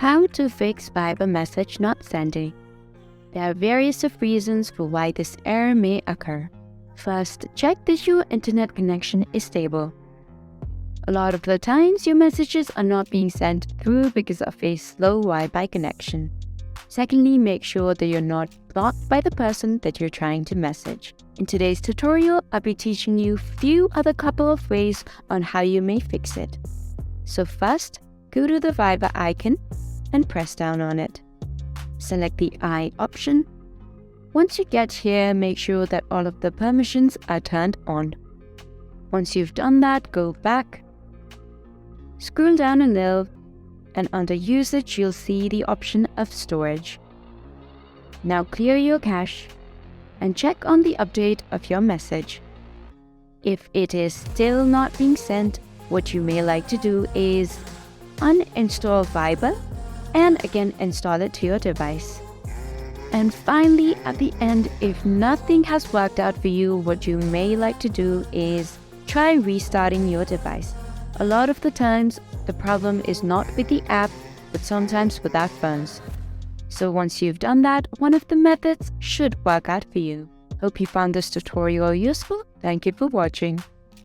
How to fix Viber message not sending. There are various reasons for why this error may occur. First, check that your internet connection is stable. A lot of the times, your messages are not being sent through because of a slow Wi-Fi connection. Secondly, make sure that you're not blocked by the person that you're trying to message. In today's tutorial, I'll be teaching you a few other couple of ways on how you may fix it. So first, go to the Viber icon and press down on it. Select the I option. Once you get here, make sure that all of the permissions are turned on. Once you've done that, go back. Scroll down a little, and under Usage, you'll see the option of Storage. Now clear your cache and check on the update of your message. If it is still not being sent, what you may like to do is uninstall Viber and again install it to your device. And finally, at the end, if nothing has worked out for you, what you may like to do is try restarting your device. A lot of the times, the problem is not with the app, but sometimes with our phones. So once you've done that, one of the methods should work out for you. Hope you found this tutorial useful. Thank you for watching.